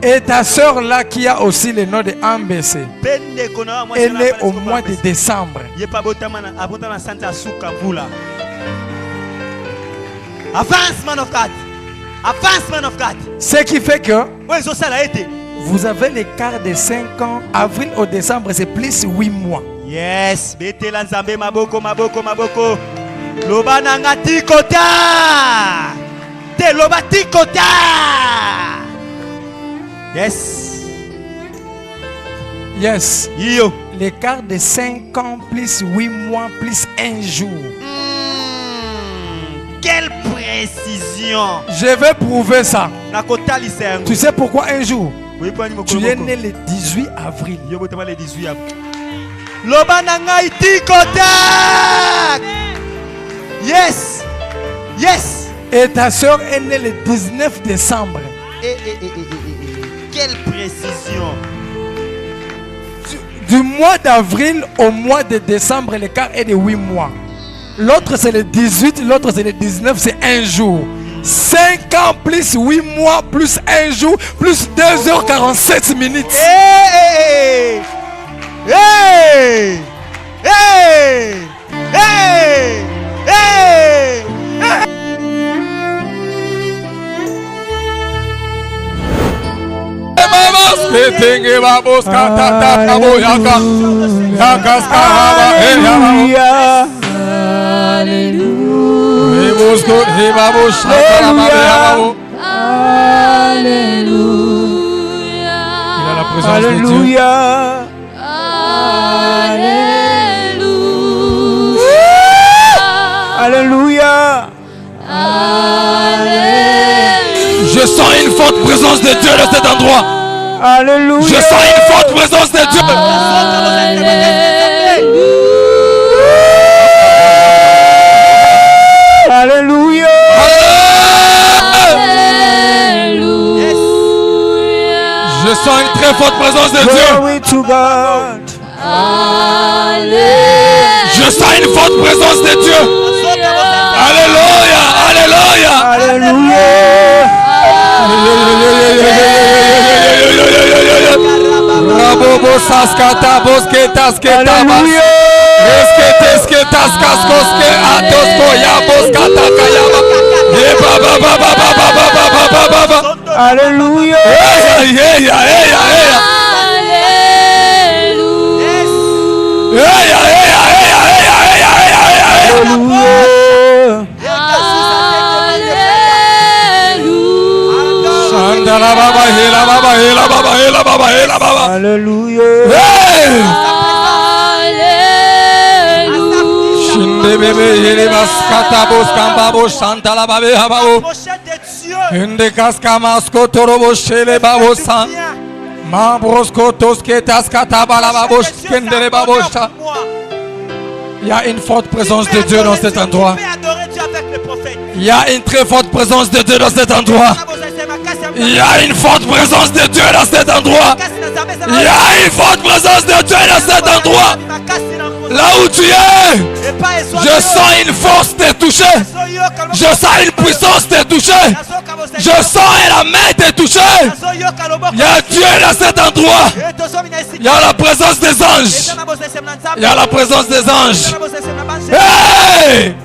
Et ta sœur là qui a aussi le nom de Ambessé est née au mois de décembre. Avance, man of God. Avance, man of God. Ce qui fait que vous avez l'écart de 5 ans. Avril au décembre, c'est plus 8 mois. Yes. Betela nzambe maboko. Loba nanga tikota. Te loba tikota. Yes. Yo. L'écart de 5 ans plus 8 mois plus 1 jour. Quelle précision. Je vais prouver ça. Tu sais pourquoi un jour? Tu es né le 18 avril. Loba nanga tikota. Yes. Et ta soeur est née le 19 décembre. Quelle précision. Du mois d'avril au mois de décembre, l'écart est de 8 mois. L'autre c'est le 18, l'autre c'est le 19, c'est un jour. 5 ans plus 8 mois plus un jour plus 2h47 minutes. Hey! Alléluia. Alléluia. Je sens une forte présence de Dieu dans cet endroit. Alléluia. Je sens une forte présence de Dieu. Alléluia. Je sens une très forte présence de Dieu. Je sens une forte présence de Dieu. Alléluia. Alléluia. Alléluia. Rabobo saskata bosketas ketabas. Resketes ketas kaskoske atosko yaboskata kayaba. Alléluia. Il y a une forte présence de Dieu dans cet endroit. Il y a une très forte présence de Dieu dans cet endroit. Il y a une forte présence de Dieu dans cet endroit. Il y a une forte présence de Dieu dans cet endroit. Là où tu es, je sens une force te toucher. Je sens une puissance te toucher. Je sens la main te toucher. Il y a Dieu dans cet endroit. Il y a la présence des anges. Il y a la présence des anges. Hey!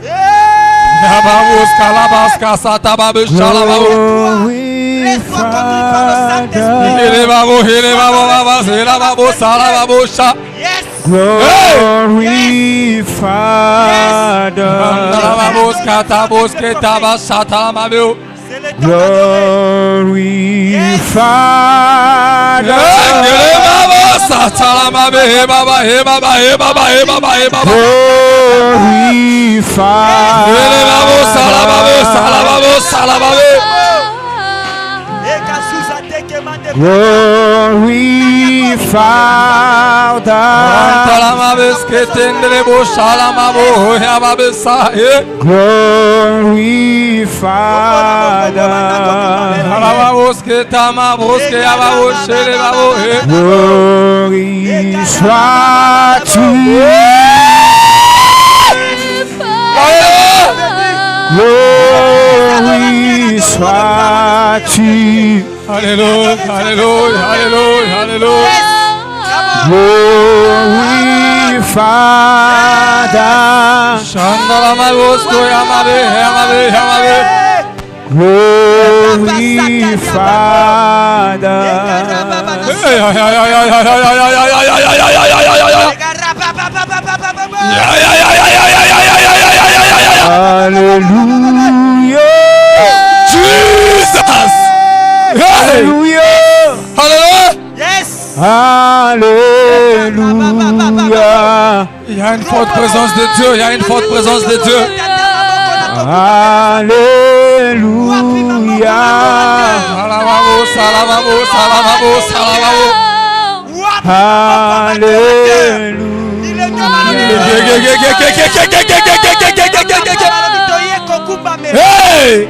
Glory, Father. Glory, Father. Glory, Glory, Father. Glory, Father. Glory soit tu. Glory soit tu. Alléluia, alléluia, alléluia, alléluia. Glory, Father. Chandala mabosko yamabe, yamabe, yamabe. Glory, Father. Hallelujah. Jesus. Hallelujah. Hallelujah. Yes. Alléluia. Il y a une forte présence de Dieu. Il y a une forte présence de Dieu. Alléluia. Salamabo, salamabo, salamabo, salamabo. Hey!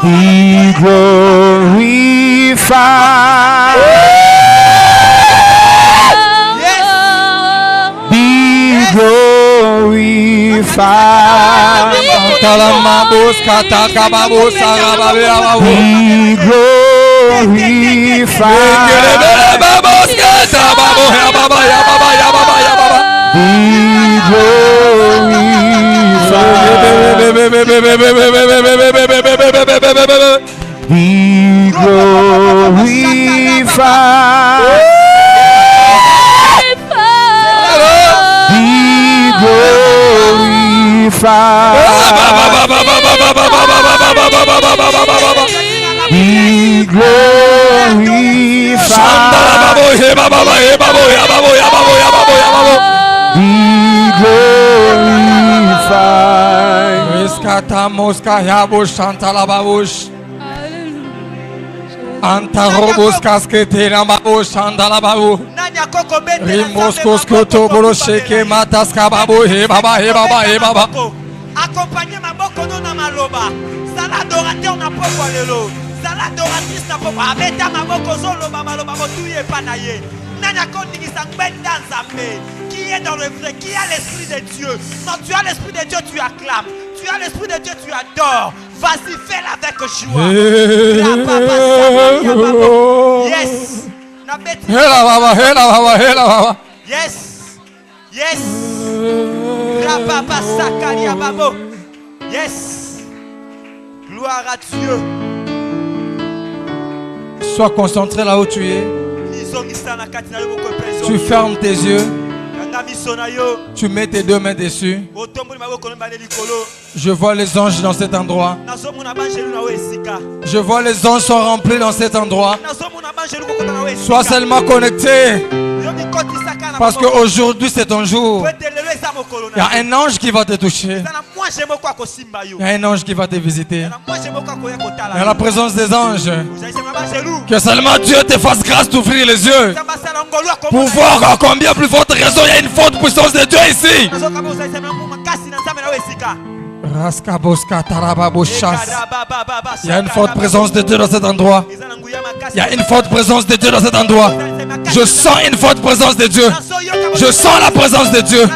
Be glorified. Be glorified. Be Antarobos kasketena mabo shandala babu. Rimos koto bolosheke mataska babu he baba he baba he baba. Accompagnez ma boko no na maloba. Sala adorateur na poko lelo. Sala adoratrice na poko. Abeta ma boko zolo ba maloba motuye panaye. Nanya kondiki sangbenda nzambe. Qui est dans le vrai, qui a l'esprit de Dieu. Non, tu as l'esprit de Dieu, tu acclames. Tu as l'esprit de Dieu, tu adores. Vas-y, fais-le avec joie. Yes. Hela baba, hela baba, hela baba. Yes. Yes. Yes. Gloire à Dieu. Sois concentré là où tu es. Tu fermes tes yeux. Tu mets tes deux mains dessus. Je vois les anges dans cet endroit. Je vois les anges sont remplis dans cet endroit. Sois seulement connecté. Parce qu'aujourd'hui c'est ton jour. Il y a un ange qui va te toucher. Il y a un ange qui va te visiter. Il y a la présence des anges. Que seulement Dieu te fasse grâce d'ouvrir les yeux. Pour voir à combien plus forte raison il y a une forte puissance de Dieu ici. Il y a une forte présence de Dieu dans cet endroit. Il y a une forte présence de Dieu dans cet endroit. Je sens une forte présence de Dieu. Je sens la présence de Dieu.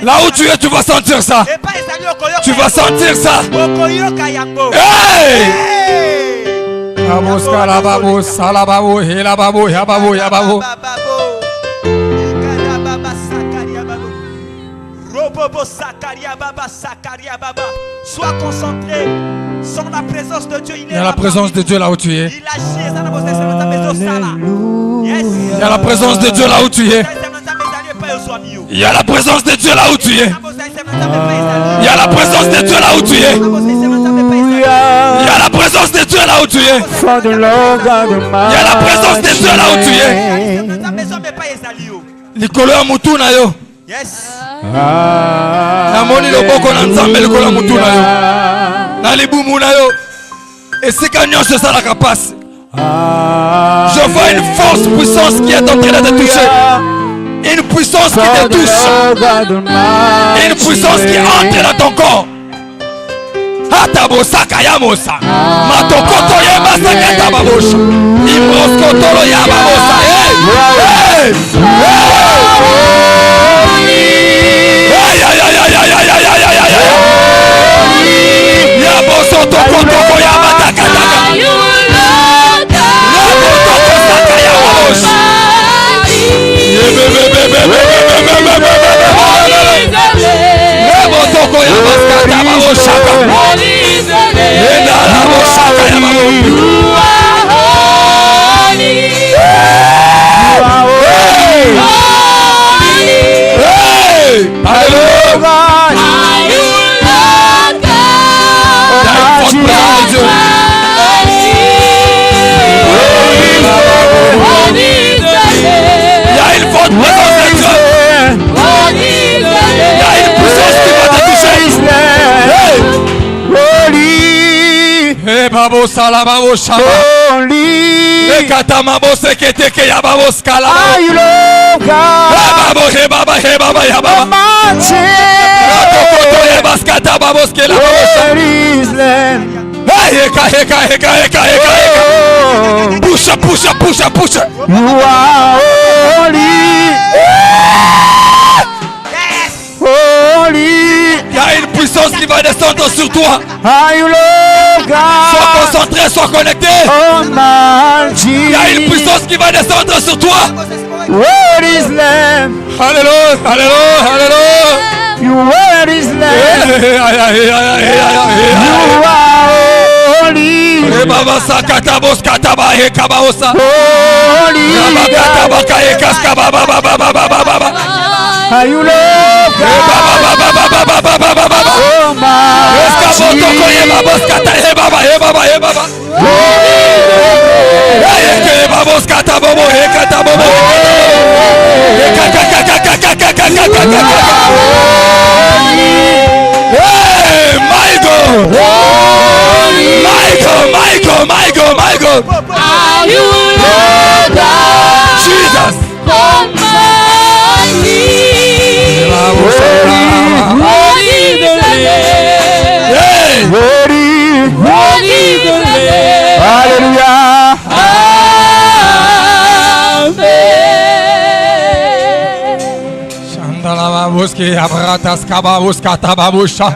Là où tu es, tu vas sentir ça. Tu vas sentir ça. Hey! Sois concentré sur la présence de Dieu. Il y a la présence de Dieu là où tu es. Il y a la présence de Dieu là où tu es. Il y a la présence de Dieu là où tu es. Il y a la présence de Dieu là où tu es. Il y a la présence de Dieu là où tu es. Il y a la présence de Dieu là où tu es. Likolo ya mutu na yo. Yes. Namoni loboko na nzambe likolo ya mutu na yo. Na libumu na yo. Esika nyonso esalaka pasi. Je vois une force, puissance qui est en train de te toucher. Une puissance qui te touche. Une puissance qui entre dans ton corps. Hatabosaka yamosa. Matokoto yebasaka tababosha. Imroskotolo yababosa. Hey! Babo salababo shama. Holy. Katamabo sekete ke yababo skala. Are you Lord God? Babo he baba ya baba. Almighty. Koto ye baskata babo skela. Where is Lamb? Heka. Pusha. You are holy. Holy. Il y a une puissance qui va descendre sur toi. Are you Lord God? Sois concentré, sois connecté. Almighty. Il y a une puissance qui va descendre sur toi. Where is Lamb? Alléluia. You where is Lamb? You are holy. Baba sakata boskata ba he kabaosa. Holy. Baba baka he kaska baba. Are you Lord God? Oh my. Michael. Are you Lord God? Jesus. Hallelujah. Shandalababuski abratas kababuska tababusha.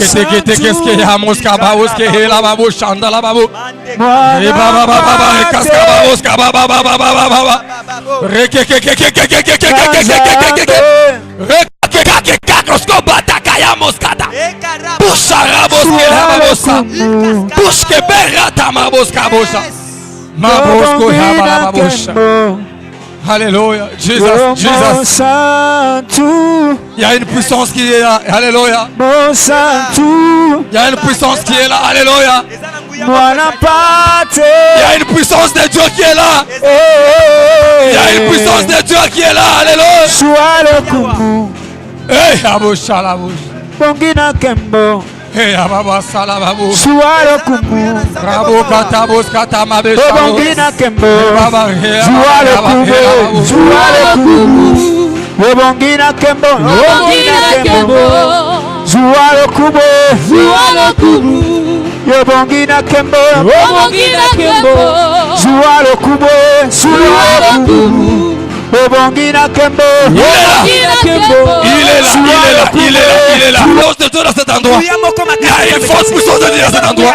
Rekete keske yamuska babuske hela babu shandalababu. Baba kaskababuska baba. Rekeke. Alléluia. Jesus. Il y a une puissance qui est là. Alléluia. Il y a une puissance qui est là. Alléluia. Il y a une puissance de Dieu qui est là. Il y a une puissance de Dieu qui est là. Alléluia. Hey, abusha la bouche. Bongina Kembo, Hey, ababa salababu. Suaro Kumu, Rabo katabos katamabe. Bongina Kembo, Baba he. Suaro Kumu, Bongina Kembo, Suaro Kumu, Bongina Kembo, Suaro Kumu, Bongina Kembo. Il est là. L'os de Dieu dans cet endroit. Il y a une forte puissance de Dieu dans cet endroit.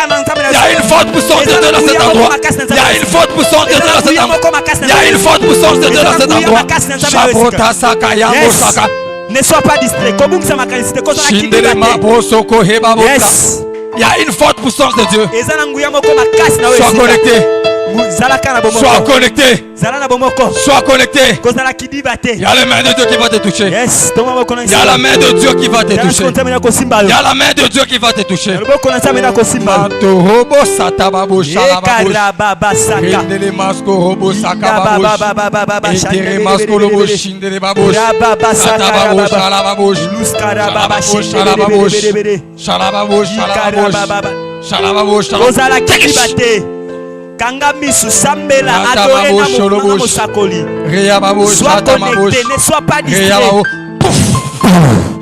Il y a une forte puissance de Dieu dans cet endroit. Il y a une forte puissance de Dieu dans cet endroit. Il y a une forte puissance de Dieu dans cet endroit. Shabrota Saka Yamo Saka. Ne sois pas distrait. Yes. Il y a une forte puissance de Dieu. Sois connecté. Sois connecté. Sois connecté. Il y a la main de Dieu qui va te toucher. Il y a la main de Dieu qui va te toucher. Il y a la main de Dieu qui va te toucher. Kanga misu sambela adoré na musakoli. Sois connecté, ne sois pas distrait.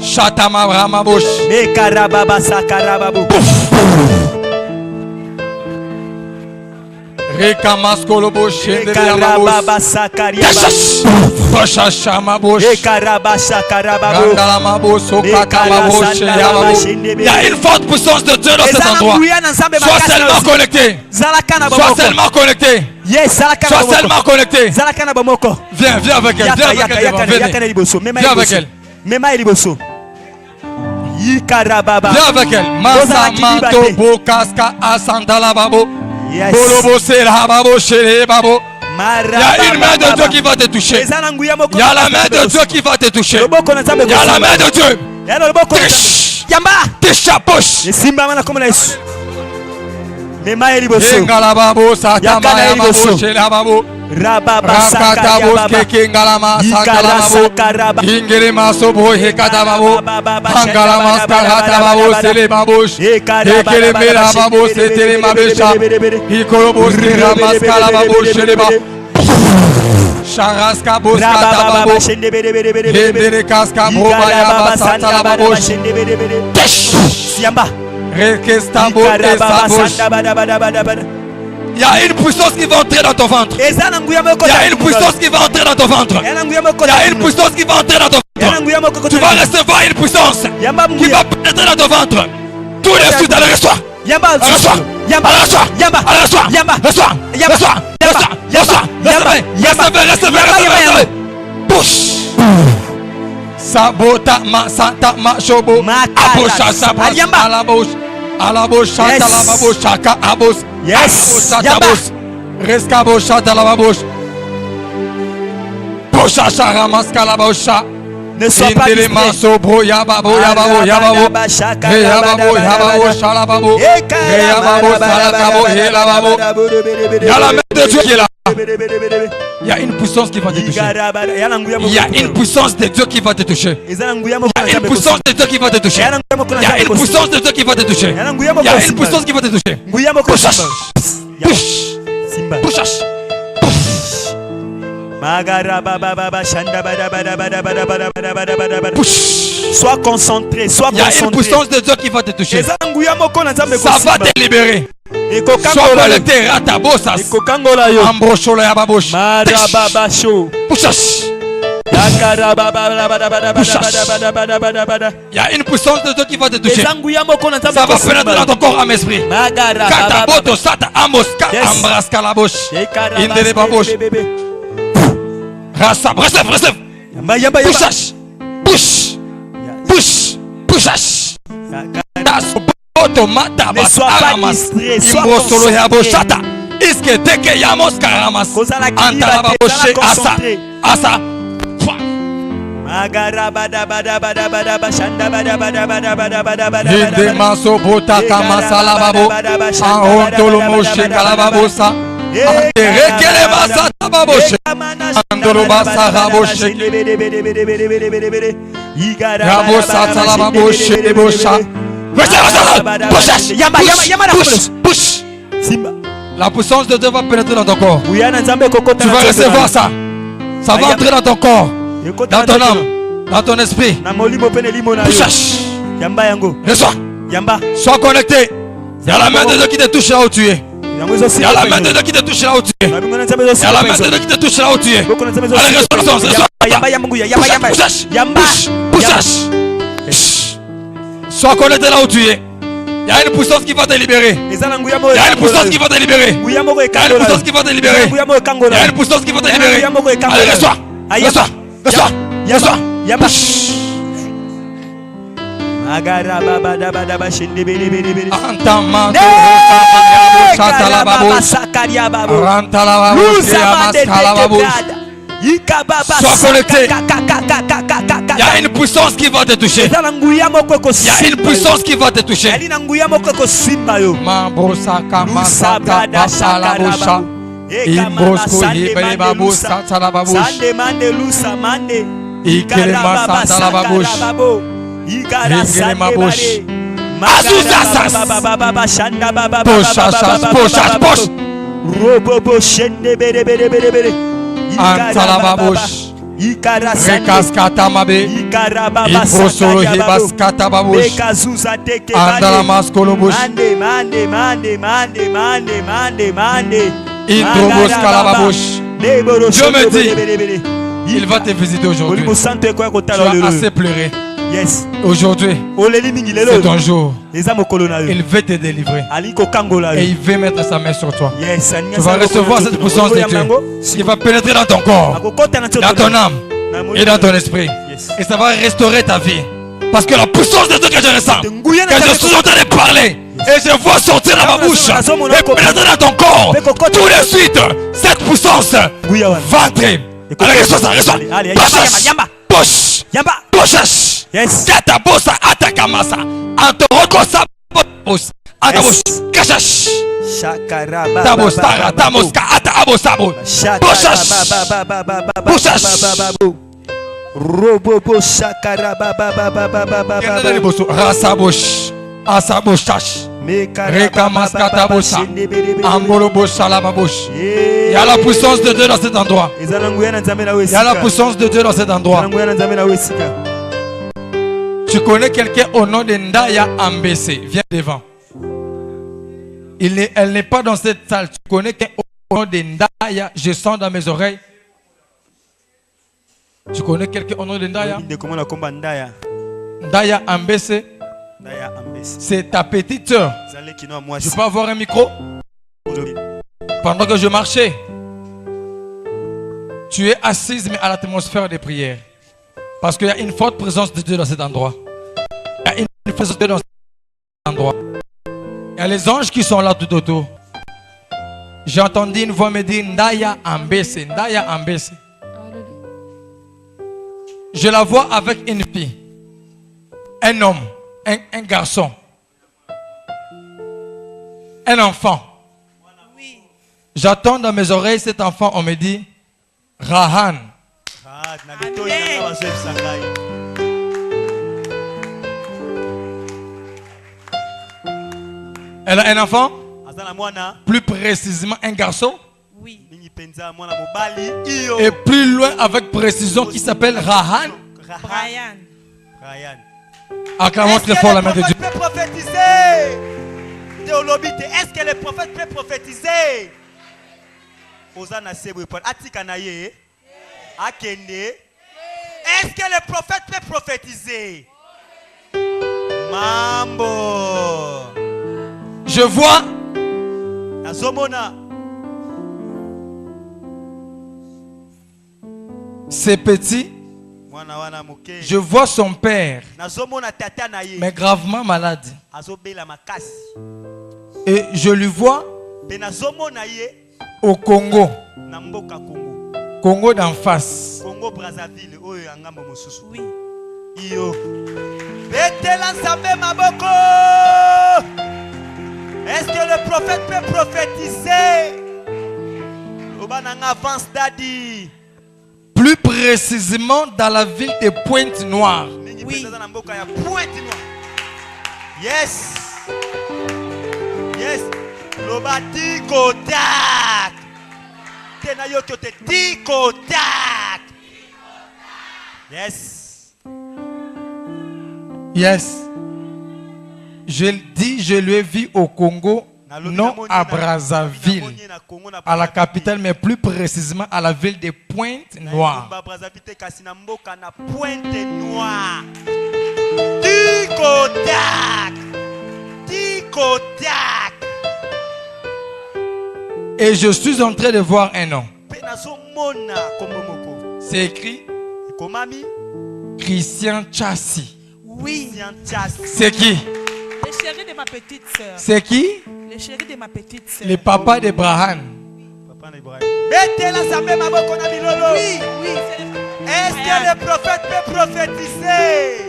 Shatama Ramabosh. Mekarababa sakarababo. Rekamaskolobosh. Mekarababa sakariababosh. Poshashamabosh. Mekarabasha karababo. Il y a une forte puissance de Dieu dans cet endroit. Sois seulement connecté. Sois seulement connecté. Sois seulement connecté. Viens avec elle. Viens avec elle. Mema eliboso. Viens avec elle. Masa manto bokaska asandala babo. Bolobo sera babo chere babo. Il y a une main de Dieu qui va te toucher. Il y a la main de Dieu qui va te toucher. Il y a la main de Dieu. Te chapoche. Engala babo satama ya babo shela babo. Rakata boske kingalama sakala babo. Ingere masobo hekata babo. Angala maskarata babo sele babo. Ekere mera babo setele mabesha. Ikoro boske ramaskala babo shele babo. Sharaska boskata babo. Hendere kaska boba ya basatala babo. Siamba. Rekestabo esabo. Il y a une puissance qui va entrer dans ton ventre. Il y a une puissance qui va entrer dans ton ventre. Il y a une puissance qui va entrer dans ton ventre. Tu vas recevoir une puissance qui va pénétrer dans ton ventre. Tous les suites, elle reçoit. Reçois. Recevez. Push. Sabota ma santa ma shobo. Abosha sabos à la bouche. À la bouche, chante à la bouche, chaka abos. Yes. Rescabo chante à la bouche. Bosha charamasca la bouche. Ne sois pas distrait. Yababo, yababo, yababo. Yababo, yababo, shalababo. Yababo, salababo, yelababo. Il y a la main de Dieu qui est là. Il y a une puissance qui va te toucher. Il y a une puissance de Dieu qui va te toucher. Il y a une puissance de Dieu qui va te toucher. Il y a une puissance de Dieu qui va te toucher. Il y a une puissance qui va te toucher. Push. Push. Sois concentré, sois concentré. Il y a une puissance de Dieu qui va te toucher. Ça va te libérer. Sois connecté, ratabosas. Ambrocholo ya babosh. Push. Il y a une puissance de Dieu qui va te toucher. Ça va pénétrer dans ton corps, âme, esprit. Kataboto sata amoska ambraska la bouche. Indele babosh. Rasa, recève. Push. Ne sois pas distrait, sois concentré. Iske teke yamos karamas. Antala baboshe asa. Hinde maso bota kamasala babo. Ahontolo moshe kalababosa. Rekele masata baboshe. Andolo basa raboshe. Rabosa talababoshe debosha. Push. La puissance de Dieu va pénétrer dans ton corps. Tu vas recevoir ça. Ça va entrer dans ton corps, dans ton âme, dans ton esprit. Push. Reçois. Sois connecté. Il y a la main de Dieu qui te touche là où tu es. Il y a la main de Dieu qui te touche là où tu es. Il y a la main de Dieu qui te touche là où tu es. Allez, reçois. Push. Sois connecté là où tu es. Il y a une puissance qui va te libérer. Il y a une puissance qui va te libérer. Il y a une puissance qui va te libérer. Il y a une puissance qui va te libérer. Allez, reçois. Push. Sois connecté. Il y a une puissance qui va te toucher. Il y a une puissance qui va te toucher. Rekaskata mabe, Ibrosolo hibaskata babush, Andala maskolo bush, Indrobos kalababush. Dieu me dit, il va te visiter aujourd'hui. Tu as assez pleuré. Aujourd'hui, c'est ton jour. Il veut te délivrer. Et il veut mettre sa main sur toi. Tu vas recevoir cette puissance de Dieu qui va pénétrer dans ton corps, dans ton âme et dans ton esprit. Et ça va restaurer ta vie. Parce que la puissance de Dieu que je ressens, que je suis en train de parler, et je vois sortir dans ma bouche, et pénétrer dans ton corps, tout de suite, cette puissance va entrer. Allez, reçois ça, reçois. Poche, poche, katabosa, atakamasa, antorokosa, bos, atabos, kachash. Tabos, tara, tamoska, atabosabo, pochash, pochash. Robobo shakara baba baba baba baba rasabosh asabochash rekamaskatabosa amboloboshalababosh. Il y a la puissance de Dieu dans cet endroit. Il y a la puissance de Dieu dans cet endroit. Tu connais quelqu'un au nom de Ndaya Ambese? Viens devant. Elle n'est pas dans cette salle. Tu connais quelqu'un au nom de Ndaya? Je sens dans mes oreilles. Tu connais quelqu'un au nom de Ndaya? Ndaya Ambese. C'est ta petite soeur. Je peux avoir un micro? Pendant que je marchais, tu es assise mais à l'atmosphère des prières. Parce qu'il y a une forte présence de Dieu dans cet endroit. Il y a une présence de Dieu dans cet endroit. Il y a les anges qui sont là tout autour. J'ai entendu une voix me dire Ndaya Ambese, Ndaya Ambese. Je la vois avec une fille, un homme, un garçon, un enfant. Oui. J'attends dans mes oreilles cet enfant, on me dit Rahan. Elle a un enfant, plus précisément un garçon. Oui. Et plus loin avec précision qui s'appelle Rahan. Ryan. Acclamons très fort la main de Dieu. Peut prophétiser. Est-ce que le prophète peut prophétiser? Est-ce que le prophète peut prophétiser? Mambo. Je vois ces petits. Je vois son père, mais gravement malade. Et je lui vois au Congo. Congo d'en face. Congo Brazzaville. Oui. Est-ce que le prophète peut prophétiser? Avance daddy. Plus précisément dans la ville de Pointe-Noire. Oui. Yes. Yes. Loba tiko tak. Tenayo te tiko tak. Yes. Yes. Je le dis, je lui ai vu au Congo, non à Brazzaville, à la capitale, mais plus précisément à la ville de Pointe-Noire. Et je suis en train de voir un nom. C'est écrit Christian Chassi. Oui. C'est qui? Le chéri de ma petite soeur. C'est qui? Le chéri de ma petite soeur. Le papa d'Abraham. Oui, oui. Est-ce que le prophète peut prophétiser?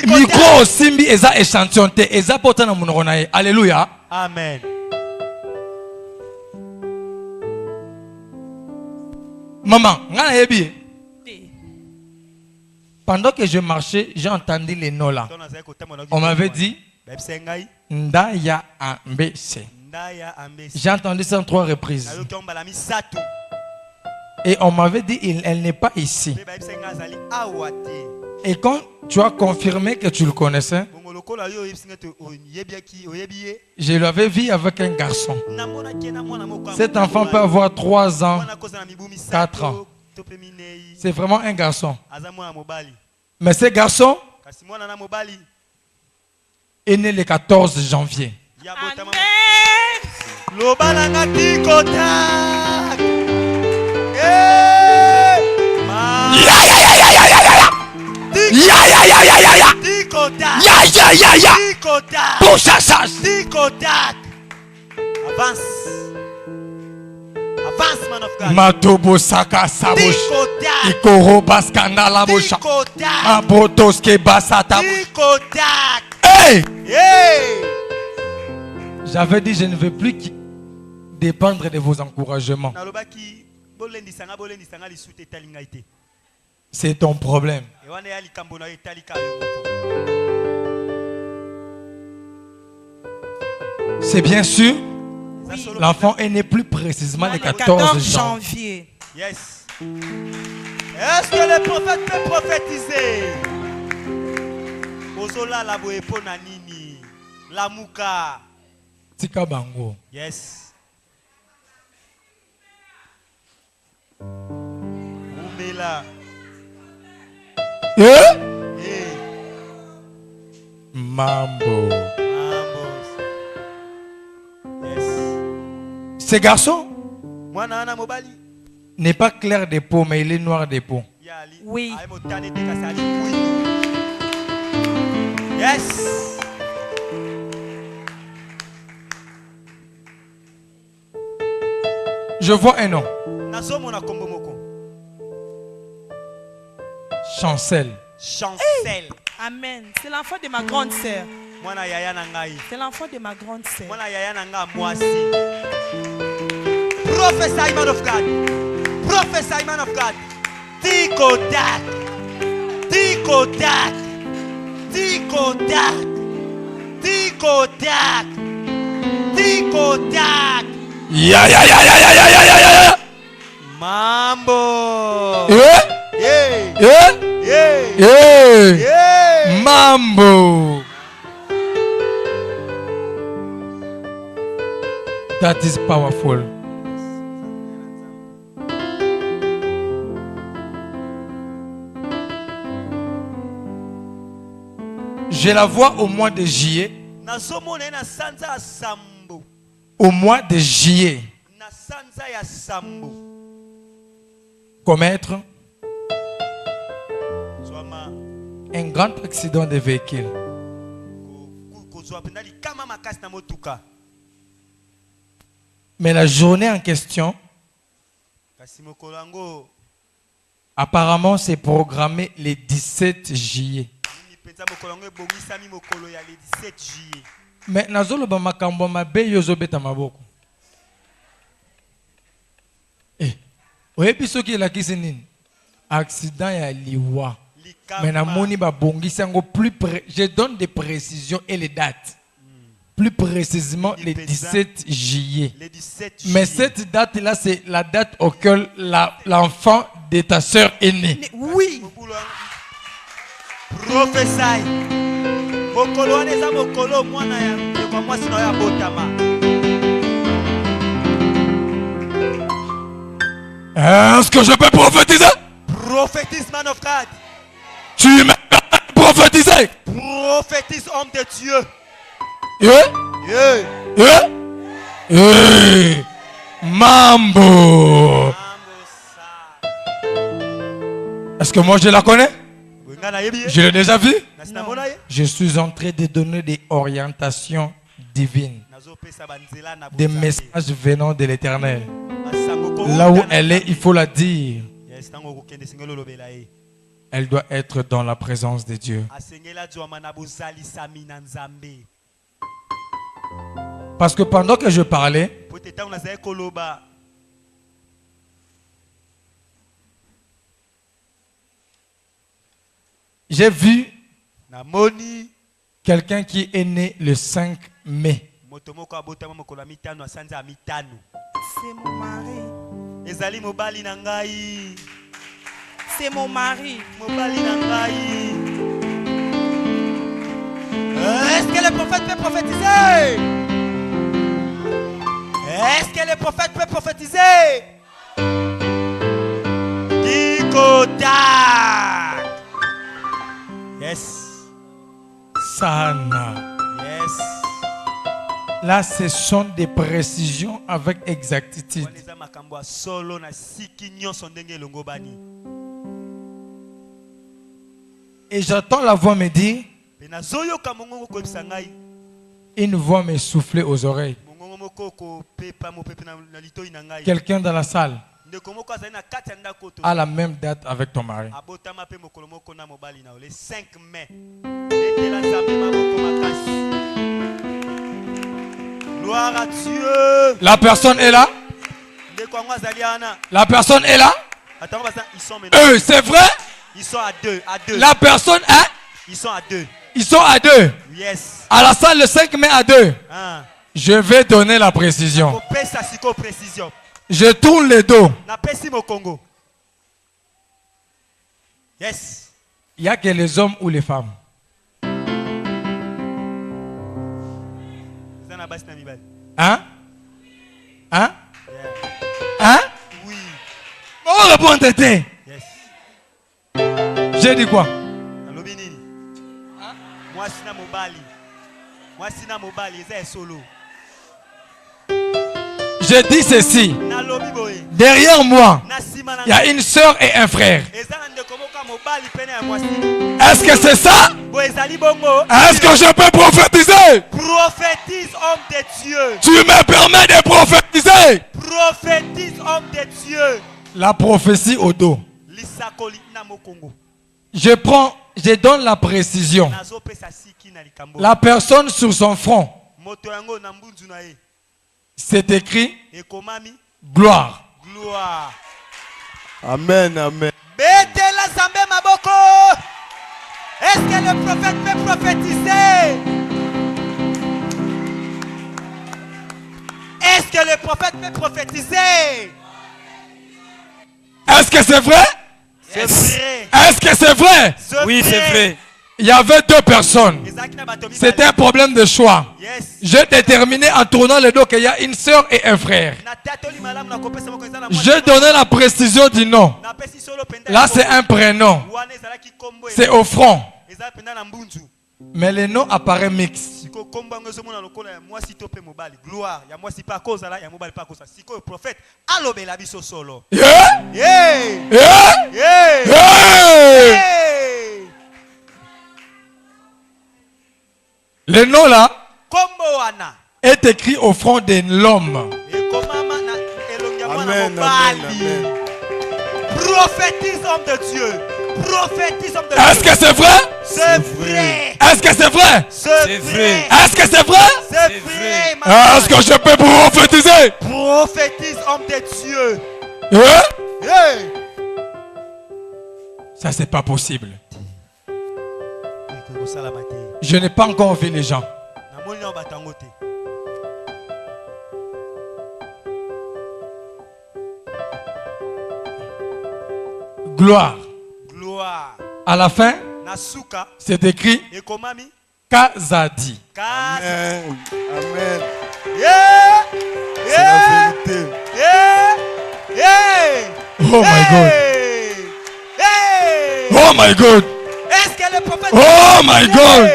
Micro Simbi eza échantillon te eza pota na munoko na ye. Alléluia. Amen. Maman, ngana yebi. Pendant que je marchais, j'ai entendu les noms là. On m'avait dit Ndaya Ambese. J'ai entendu ça en 3 reprises. Et on m'avait dit elle n'est pas ici. Et quand tu as confirmé que tu le connaissais, je l'avais vu avec un garçon. Cet enfant peut avoir 3 ans, 4 ans. C'est vraiment un garçon. Mais ce garçon est né le 14 janvier. Ya ya ya ya ya ya. Dikodak. Ya ya ya ya. Dikodak. Bouchassage. Dikodak. Avance. Avance, man of God. Matobo saka sabosh. Dikodak. Ikoro baskana la boucha. Dikodak. Abotoske basata. Dikodak. Hey! Hey! J'avais dit je ne veux plus dépendre de vos encouragements. Nalobaki bolendisanga bolendisanga lisute talinga ite. C'est ton problème. E wana ya likambo na etalika yo moko. C'est bien sûr. Oui. L'enfant est né plus précisément le 14 janvier. Yes. Est-ce que le prophète peut prophétiser? Ozola la boepo na nini? La muka. Tika bango. Yes. Umela. Eh? Eh. Mambo. Mambos. Yes. Ce garçon Mwana ana mobali. n'est pas clair de peau, mais il est noir de peau. Yali. Oui. Ay motane te kasali. Oui. Yes. Je vois un nom. Nazomona kombo moko. Chancel. Chancel. Amen. C'est l'enfant de ma grande sœur. Mwana yaya na ngai. C'est l'enfant de ma grande sœur. Mwana yaya na nga mwasi. Prophesy, man of God. Prophesy, man of God. Dikodak. Dikodak. Dikodak. Dikodak. Dikodak. Ya ya ya ya ya ya ya ya ya. Mambo. Eh? Yeah. Eh? Yeah. Eh? Yeah. Mambo. That is powerful. Je la vois au mois de juillet. Nazomona na sanza ya sambo. Au mois de juillet. Na sanza ya sambo. Commettre Zwama un grand accident de véhicule. kozwa pendali kama makasi na motuka. Mais la journée en question, Kasi mokolo yango apparemment, c'est programmé le 17 juillet. nini penza mokolo yango ebongisami mokolo ya le 17 juillet. Mais nazoloba makambo mabe yozobeta maboko. Oyebi soki elakisi nini? Accident ya liwa. Mais namoni ba bongisi yango plus je donne des précisions et les dates. Plus précisément le 17 juillet. Le 17 Mais juillet. cette date-là, c'est la date auquel l'enfant de ta soeur est né. Oui. Prophesy. Mokolo wana eza mokolo mwana ya ndeko mwasi na ya botama. Est-ce que je peux prophétiser? Prophétise, man of God. Tu m'as prophétisé. Prophétise, homme de Dieu. Yeah? Yeah. Yeah? Yeah. Mambo. Est-ce que moi je la connais? Je l'ai déjà vue. Je suis en train de donner des orientations divines, des messages venant de l'Éternel. Là où elle est, il faut la dire. Elle doit être dans la présence de Dieu. Parce que pendant que je parlais, j'ai vu quelqu'un qui est né le 5 mai. C'est mon mari. C'est mon mari. Est-ce que le prophète peut prophétiser? Est-ce que le prophète peut prophétiser? Dikodak. Yes. Sana. Yes. Là, ce sont des précisions avec exactitude. Et j'entends la voix me dire, une voix me soufflait aux oreilles. Quelqu'un dans la salle a la même date avec ton mari. Le 5 mai. Gloire à Dieu. La personne est là. La personne est là. Eux, c'est vrai. Ils sont à deux. La personne est. Ils sont à deux. Ils sont à deux. Yes. À la salle le 5 mai à deux. Ah. Je vais donner la précision. Précision. Je tourne le dos. Yes. Il n'y a que les hommes ou les femmes. Hein? Hein? Hein? Oui. Oh, réponds, tété. Yes. J'ai dit quoi? Moi, sina mobali, c'est solo. Je dis ceci. Derrière moi, il y a une soeur et un frère. Est-ce que c'est ça? Est-ce que je peux prophétiser? Prophétise, homme de Dieu. Tu me permets de prophétiser? Prophétise, homme de Dieu. La prophétie au dos. Je donne la précision. La personne sur son front, c'est écrit gloire. Gloire. Amen, amen. Est-ce que le prophète peut prophétiser? Est-ce que le prophète peut prophétiser? Est-ce que c'est vrai? C'est vrai. Est-ce que c'est vrai? Oui, c'est vrai. Il y avait deux personnes. C'était un problème de choix. Yes. J'ai déterminé en tournant le dos qu'il y a une soeur et un frère. J'ai donné la précision du nom. Là, c'est un prénom. C'est au front. Mais le nom apparaît mix. Gloire. Yeah! Yeah! Yeah! Yeah! Yeah! Le nom là est écrit au front de l'homme. Amen, amen, amen. Prophétise, homme de Dieu. Prophétise, homme de Dieu. Est-ce que c'est vrai? C'est vrai. Est-ce que c'est vrai? C'est vrai. Est-ce que c'est vrai? C'est vrai. Est-ce que je peux prophétiser? Prophétise, homme de Dieu. Hein? Hey. Ça, c'est pas possible. Je n'ai pas encore vu les gens. Gloire. Gloire. À la fin, Nasuka. c'est écrit Ekomami. Kazadi. Amen. Amen. Yeah. C'est la Yeah. vérité. Yeah. Yeah. Oh my God. Hey. Oh my God. Est-ce que le prophète... Oh my God.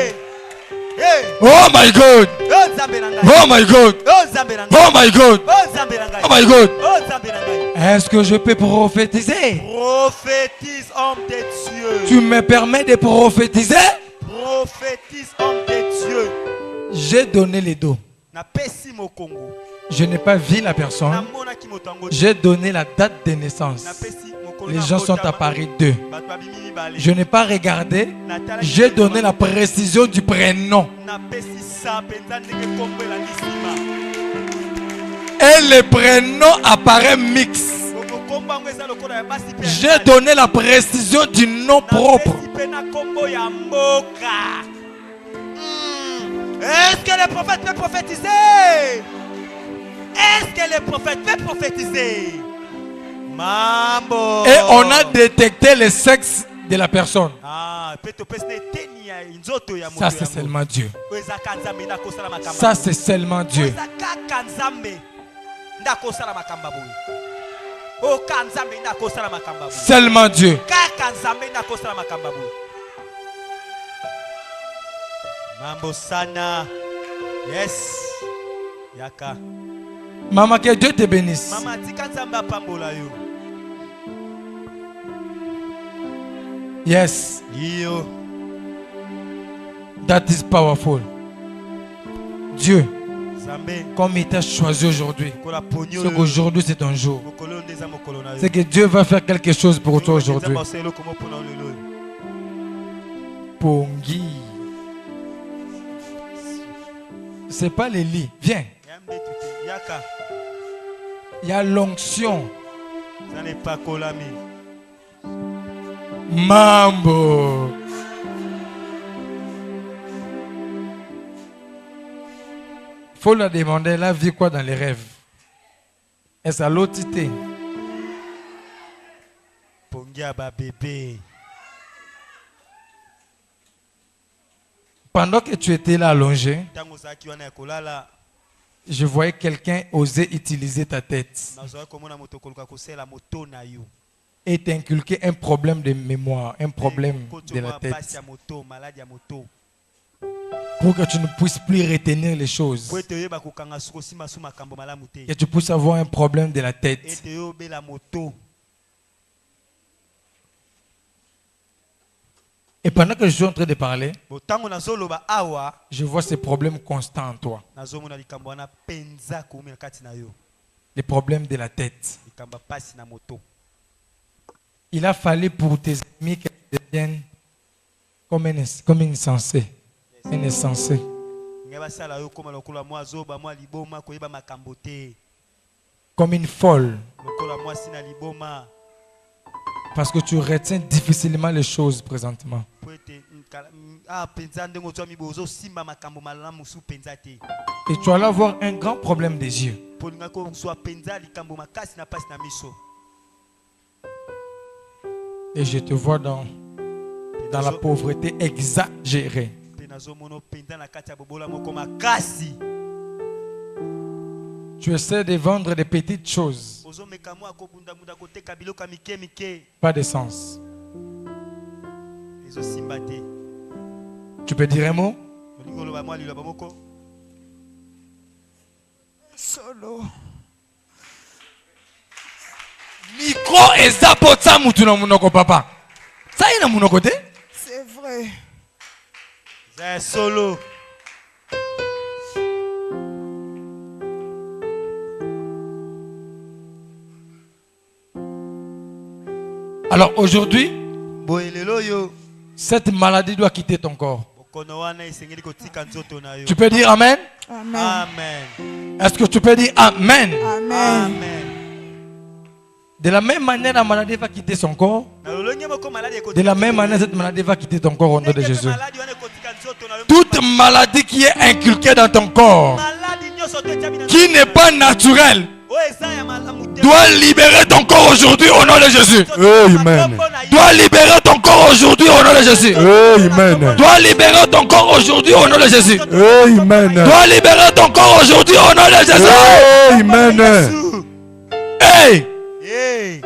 Hey. Oh my God. Oh Zamberangai. Oh my God. Oh Zamberangai. Oh my God. Oh Zamberangai. Oh my God. Oh Zamberangai. Est-ce que je peux prophétiser? Prophétise, homme de Dieu. Tu me permets de prophétiser? Prophétise, homme de Dieu. J'ai donné les dos. Na pesi mo Congo. Je n'ai pas vu la personne. Na mona ki motango. J'ai donné la date de naissance. Na pesi mokolo. Les gens sont apparus d'eux. Bato babimi mibale. Je n'ai pas regardé. Na tala. J'ai donné la précision du prénom. Na pesi sa penza ndenge kombo la nisima. Et le prénom apparaît mix. Kombo ngo eza lokola ya basi pe. J'ai donné la précision du nom propre. Na pesi pe na kombo ya mboka. Est-ce que le prophète peut prophétiser? Est-ce que le prophète peut prophétiser? Mambo. Et on a détecté le sexe de la personne. Ah, Ça, c'est seulement Dieu. Ça, c'est seulement Dieu. Seulement Dieu. Mambo sana. Yes. Yaka. Maman, que Dieu te bénisse. Mama tika nzamba pambola yo. Yes. Yo. That is powerful. Dieu, Zambé, comme il t'a choisi aujourd'hui, kola pogno c'est yo. qu'aujourd'hui c'est ton jour. Mokolo ndeza mokolo na yo. C'est que Dieu va faire quelque chose pour toi aujourd'hui. Nzambe aselo komo pona lelo. Pongi. C'est pas les lits. Viens. Yambe tuti yaka. Il y a l'onction. Ça n'est pas kolami. Mambo. Faut la demander, elle a vu quoi dans les rêves? Est-ce à l'autorité? Pongia ba bébé. Pendant que tu étais là allongé, Tango zaki wana kolala. je voyais quelqu'un oser utiliser ta tête Nazoa komona moto koluka kosela moto na yo. et t'inculquer un problème de mémoire, un problème de la Passe tête, ya moto, malade ya moto. pour que tu ne puisses plus retenir les choses, Po ete yeba kokanga suko sima su makambo malamu te. que tu puisses avoir un problème de la tête. Ete yo bela moto. Et pendant que je suis en train de parler, Botango nazoloba awa, je vois ces problèmes constants en toi, nazomona likambo wana penza koumela kati na yo. les problèmes de la tête. Likamba pasi na moto. Il a fallu pour tes amis que tu deviennes comme un insensé. Un insensé. Ngeba sala yo koma lokola mwa zoba mwa liboma koyeba makambo te. Comme une folle. Lokola mwa sina liboma. Parce que tu retiens difficilement les choses présentement. Po ete penza ndengo twa mibozo simba makambo malamu su penza te. Et tu allais avoir un grand problème des yeux. Po linga ko so penza likambo makasi na pasi na miso. Et je te vois dans la pauvreté exagérée. Pe nazomono penza na kati ya bobola moko makasi. Tu essaies de vendre des petites choses. Ozo mekamo akobunda munda koteka biloka mike mike. Pas de sens. Ezo simba te. Tu peux dire un mot? Olingo loba mwa liloba moko. Solo. Micro et zapota mutu na munoko papa. Ça y est na munoko te? C'est vrai. C'est solo. Alors aujourd'hui, Boelelo yo. cette maladie doit quitter ton corps. Okono wana isengeli kotika nzoto na yo. Tu peux dire Amen? Amen. Amen. Est-ce que tu peux dire Amen? Amen. Amen. De la même manière, la maladie va quitter son corps. Na lolonge moko maladi De la même manière, cette maladie va quitter ton corps au nom de Jésus. Maladi wana kotika nzoto na yo. Toute maladie qui est inculquée dans ton corps, Maladi nyoso te tiami na. qui n'est pas naturelle, O eza ya malamu te. doit libérer ton corps aujourd'hui au nom de Jésus. Amen. Doit libérer ton corps aujourd'hui au nom de Jésus. Amen. Doit libérer ton corps aujourd'hui au nom de Jésus. Amen. Doit libérer ton corps aujourd'hui au nom de Jésus. Amen. Hey! Hey.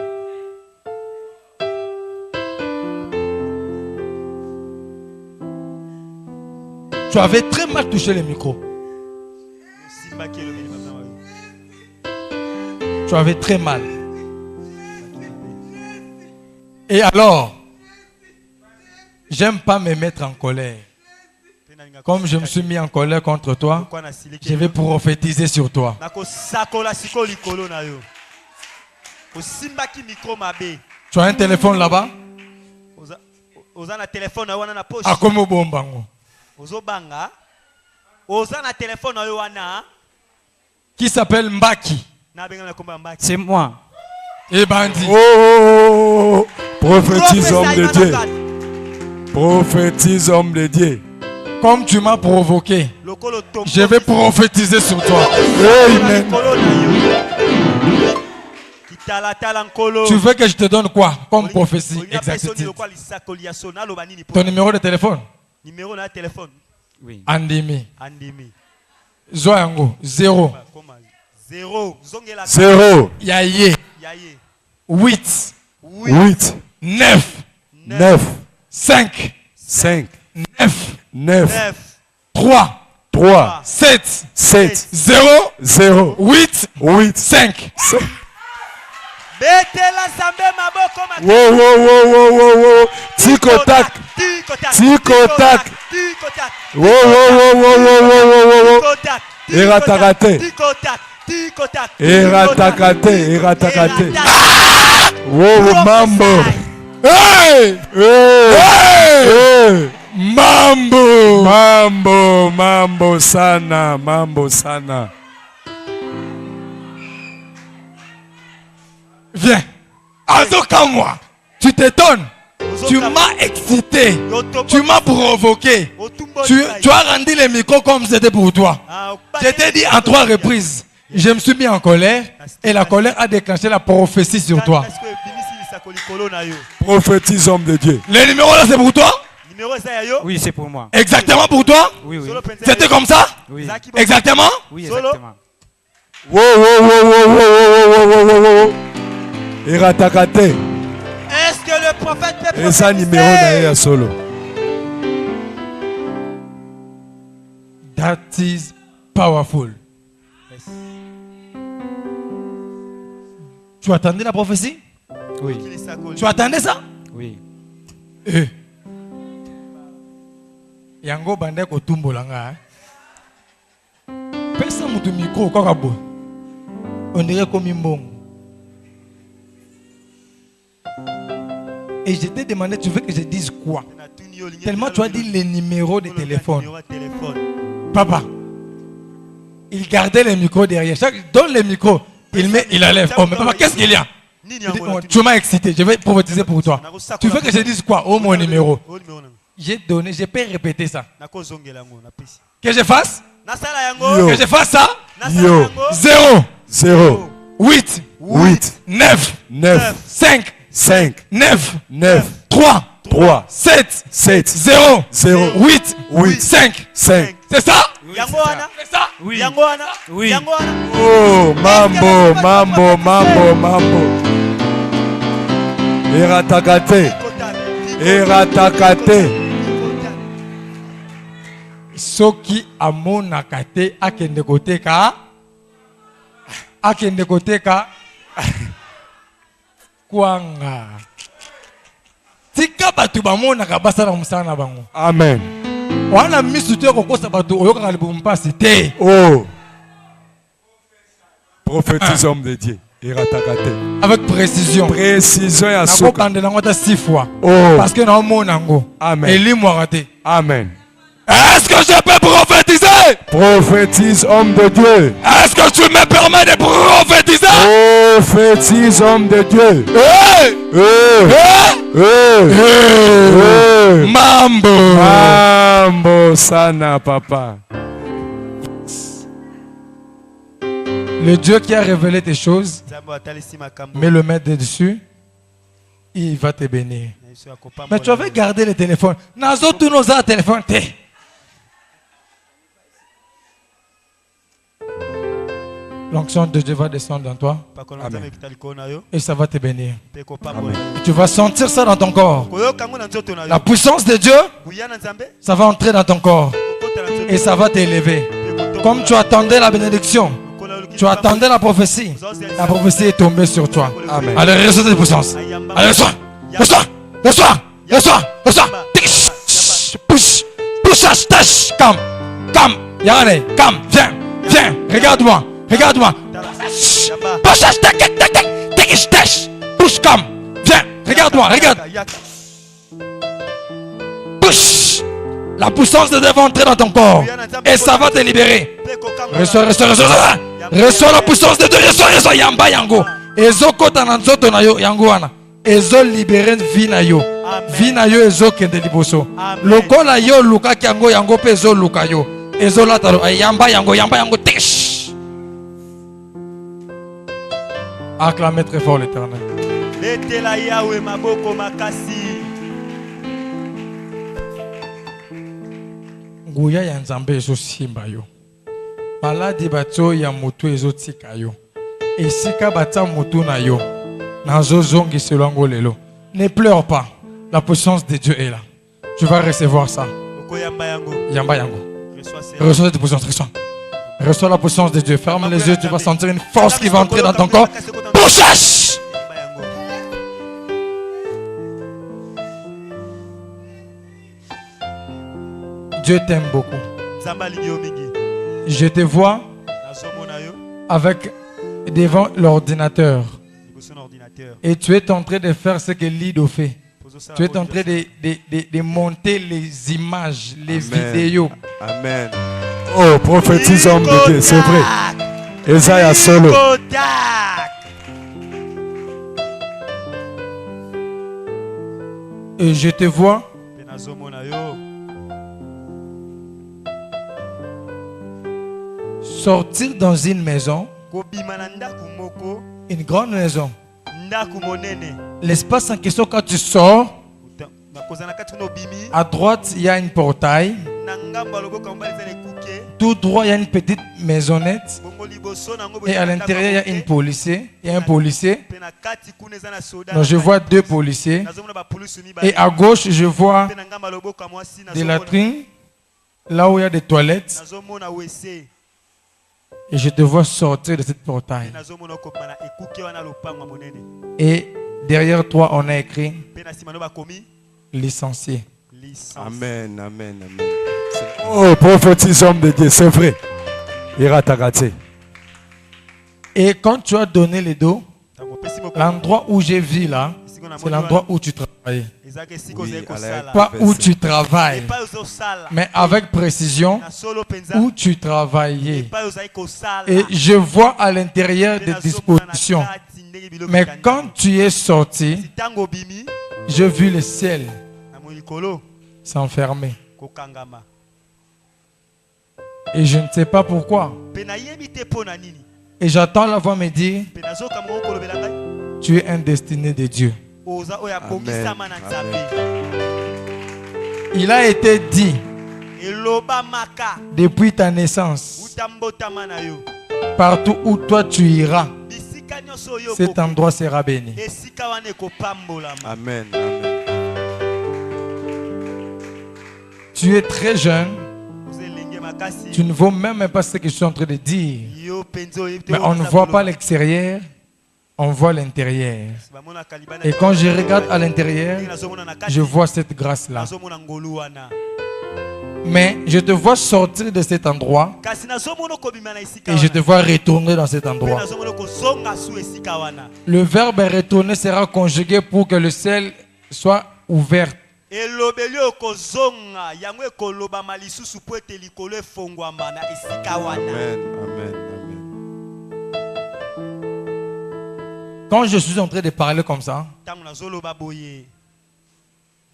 Tu avais très mal touché le micro. Simba ki elobeli mama wa yo. Tu avais très mal. Et alors, j'aime pas me mettre en colère. Comme je me suis mis en colère contre toi, je vais prophétiser sur toi. Nakosakola siko likolo na yo. Osimba ki micro mabe. Tu as un téléphone là-bas? Oza na téléphone na wana na poche. Akomo bombango. Ozo banga. Oza na téléphone na yo wana. Qui s'appelle Mbaki. Na benga na komba mbaki. C'est moi. Et bandit. Oh, prophétise homme de Dieu. Prophétise homme de Dieu. Comme tu m'as provoqué, Lokolo tombo. je vais prophétiser sur toi. Amen. Tu veux que je te donne quoi comme prophétie exactitude? Ton numéro de téléphone? Numéro de téléphone. Oui. Andimi. Andimi. Zoyango. 0. 0. Zongela. 0. Yaye. Yaye. 8. 8. 9. 9. 5. 5. 9. 9. 3. 3. 7. 7. 0. 0. 8. 8. 5. Betela sambe maboko Wow, wow, wow, wow, wow, wow. Tico tac. Tikotak. Wow, wow, wow, wow, wow, wow, wow. Eratakate. Eratakate, eratakate. Wow, mambo. Hey! Hey! Hey! Mambo! Mambo, mambo sana, mambo sana. Viens. Azoka-moi. Tu t'étonnes. Tu m'as excité. Tu m'as provoqué. Tu as rendu les micros comme c'était pour toi. Je t'ai dit en 3 reprises. Je me suis mis en colère. Et la colère a déclenché la prophétie sur toi. Prophétise, homme de Dieu. Le numéro là, c'est pour toi? Oui, c'est pour moi. Exactement pour toi? Oui, oui. C'était comme ça? Oui, Exactement? oui, exactement. Wow, wow, wow, wow, wow, wow, wow, wow, wow. Eratakate. Est-ce que le prophète peut Et ça numéro derrière solo. That is powerful. Tu attendais la prophétie? Oui, Tu attendais ça? oui. Eh. Yango bande ko tumbolanga. Pesa mutu micro kaka bo. On dirait comme mbongo. Et je t'ai demandé, tu veux que je dise quoi? Tellement tu as dit les numéros de téléphone. Papa, il gardait les micros derrière. Donne les micros. Il met, il enlève. Oh, mais papa, qu'est-ce qu'il y a? Il dit, oh, tu m'as excité. Je vais prophétiser pour toi. Tu veux que je dise quoi? Oh, mon numéro. J'ai donné, je peux répéter ça. Que je fasse? Yo. Que je fasse ça? Yo. 0, 0, 8, 8, 9, 9, 5, 5, 9, 9, 3, 3, 7, 7, 0, 0, 8, 8, 5. 5. C'est ça? C'est ça? Oui. Oui. Oh, mambo, mambo, mambo, mambo. Eratakate. Eratakate. Soki amonaka te akende koteka. Akende koteka. Kwanga. Tika batu bamonaka basala musala na bango. Amen. Wana misu te kokosa batu oyoka libumpasi te. Oh. Prophétise, homme de Dieu. Eratakate. Avec précision. Précision à Nako souka. kande nango ta 6 fois. Oh. Parce que na monango. Amen. Eli mwakate. Amen. Est-ce que je peux prophétiser? Prophétise, homme de Dieu. Est-ce que tu me permets de prophétiser? Prophétise, homme de Dieu. Hey! Eh, Hey! eh, eh. Mambo! Mambo sana, papa. Le Dieu qui a révélé tes choses, mets le maître dessus, il va te bénir. Mais tu avais gardé le téléphone. Nazo tous nos téléphones. L'onction de Dieu va descendre dans toi et ça va te bénir. Et tu vas sentir ça dans ton corps. La puissance de Dieu, ça va entrer dans ton corps et ça va t'élever. Comme tu attendais la bénédiction, tu attendais la prophétie est tombée sur toi. Amen. Allez, reçois cette puissance. Allez, reçois. Reçois. Reçois. Reçois. Reçois. Push. Push. Tâche. Calme. Calme. Yagane. Calme. Viens. Viens. Regarde-moi. Regarde-moi. Push. Push. Calme. Viens. Regarde-moi. Regarde. Push. La puissance de Dieu va entrer dans ton corps et ça va te libérer. Reçois la puissance de Dieu. Reçois yamba yango. Ezo kota na nzoto na yo yango wana. Ezo libérer vie na yo. Vie na yo ezo kende liboso. Lokola yo luka yango yango pe ezo luka yo. Ezo lata yamba yango tish. Acclamez très fort l'Éternel. Betela Yahweh maboko makasi. Nguya ya nzambe ezo simba yo. Maladi bato ya moto ezo tika yo. Esika bata moto na yo. Nazo zongi selongo lelo. Ne pleure pas. La puissance de Dieu est là. Tu vas recevoir ça. Yamba yango. Reçois cette puissance. Reçois la puissance de Dieu. Ferme les yeux. Tu vas sentir une force qui va entrer dans ton corps. Poussage. Dieu t'aime beaucoup. Je te vois avec devant l'ordinateur. Et tu es en train de faire ce que Lido fait. Tu es en train de monter les images, les vidéos. Amen. Oh, prophétise homme de Dieu, c'est vrai. Esaïa solo. Et je te vois sortir dans une maison, une grande maison. L'espace en question, quand tu sors, à droite il y a un portail, tout droit il y a une petite maisonnette, et à l'intérieur il y a un policier. Donc je vois 2 policiers, et à gauche je vois des latrines, là où il y a des toilettes, et je te vois sortir de cette portail. Et derrière toi on a écrit licencié. Amen, amen, amen. Oh, prophétise homme de Dieu, c'est vrai. Et quand tu as donné le dos, l'endroit où j'ai vu là, c'est l'endroit où tu travailles. Oui, Pas où tu travailles, mais avec précision où tu travaillais. Et je vois à l'intérieur des dispositions. Mais quand tu es sorti, j'ai vu le ciel s'enfermer. Et je ne sais pas pourquoi. Et j'entends la voix me dire, tu es un destiné de Dieu. Amen. Il a été dit depuis ta naissance, partout où toi tu iras, cet endroit sera béni. Amen. Amen. Tu es très jeune. Tu ne vois même pas ce que je suis en train de dire. Mais on ne voit pas l'extérieur, on voit l'intérieur. Et quand je regarde à l'intérieur, je vois cette grâce-là. Mais je te vois sortir de cet endroit et je te vois retourner dans cet endroit. Le verbe retourner sera conjugué pour que le ciel soit ouvert. Amen. Amen. Quand je suis en train de parler comme ça,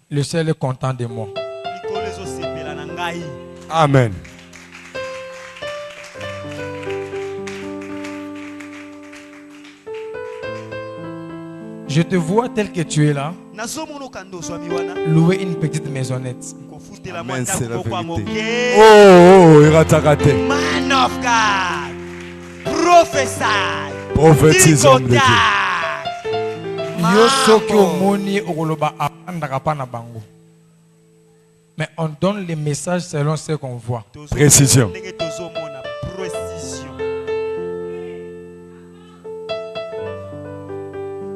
le ciel est content de moi. Amen. Je te vois tel que tu es là, louer une petite maisonnette. Amen, c'est la vérité. Oh, Iratakate. Man of God, prophesy. Prophétise homme de Dieu. Mais on donne les messages selon ce qu'on voit. Précision.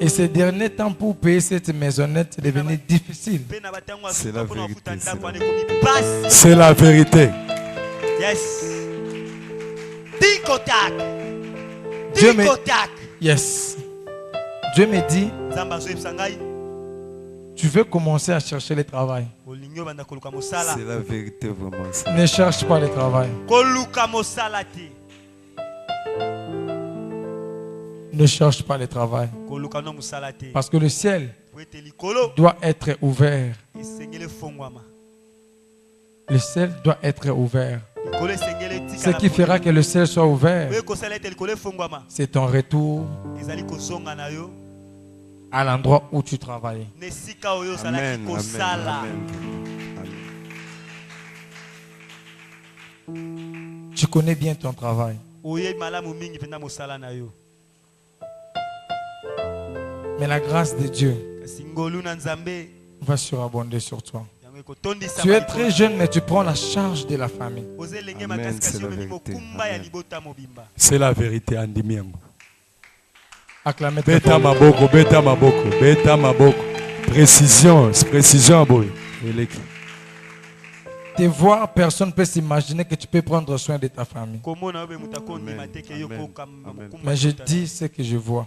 Et ces derniers temps, pour payer cette maisonnette, c'est devenu difficile. C'est la vérité. C'est la vérité. Yes. Dieu me, yes. Dieu me dit, tu veux commencer à chercher le travail. C'est la vérité vraiment. Ne cherche pas le travail. Ne cherche pas le travail. Parce que le ciel doit être ouvert. Le ciel doit être ouvert. Ce qui fera que le ciel soit ouvert, c'est ton retour à l'endroit où tu travailles. Amen. Tu connais bien ton travail. Mais la grâce de Dieu va surabonder sur toi. Tu es très jeune, mais tu prends la charge de la famille. Amen, c'est la vérité. C'est la vérité, Andimiango. Acclamez Beta maboko, beta maboko, beta maboko. Précision, précision, boy. te voir, personne ne peut s'imaginer que tu peux prendre soin de ta famille. Mais je dis ce que je vois.